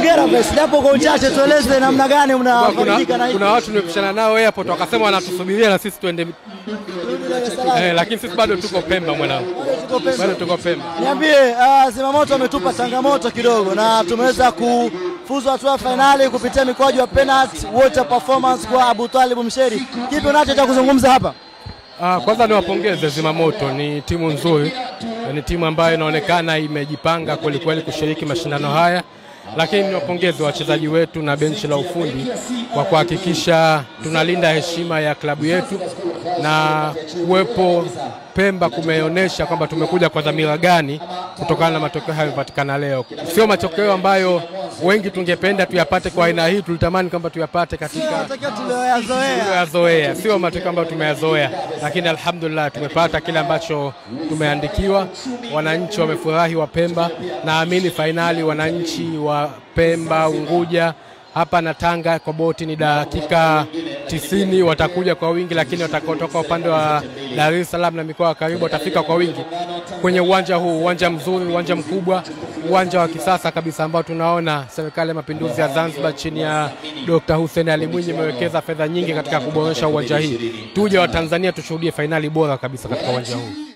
hongera basi. Japo kwa uchache tueleze namna gani mnafaidika na hii. Kuna watu nimepishana nao airport wakasema wanatusubiria na sisi tuende. Lakini sisi bado tuko Pemba mwanangu. Bado tuko Pemba. Niambie, Zimamoto ametupa changamoto kidogo na tumeweza kufuzu hatua ya finali kupitia mikwaju ya penalty, water performance kwa Abu Talib Msheri. Kipi unacho cha kuzungumza hapa? Kwanza niwapongeze Zimamoto, ni timu nzuri, ni timu ambayo inaonekana imejipanga kweli kweli kushiriki mashindano haya, lakini niwapongeze wachezaji wetu na benchi la ufundi kwa kuhakikisha tunalinda heshima ya klabu yetu, na kuwepo Pemba kumeonyesha kwamba tumekuja kwa dhamira gani kutokana na matokeo hayo yanayopatikana leo. Sio matokeo ambayo wengi tungependa tuyapate kwa aina hii, tulitamani kwamba tuyapate katika tuliyoyazoea. Sio matokeo ambayo tumeyazoea, lakini alhamdulillah tumepata kile ambacho tumeandikiwa. Wananchi wamefurahi wa Pemba, naamini finali wananchi wa Pemba, Unguja hapa na Tanga kwa boti ni dakika 90 watakuja kwa wingi, lakini watakaotoka upande wa Dar es Salaam na mikoa karibu watafika kwa wingi kwenye uwanja huu, uwanja mzuri, uwanja mkubwa, uwanja wa kisasa kabisa ambao tunaona serikali ya mapinduzi ya Zanzibar chini ya Dr. Hussein Ali Mwinyi imewekeza fedha nyingi katika kuboresha uwanja hii. Tuje wa Tanzania tushuhudie finali bora kabisa katika uwanja huu.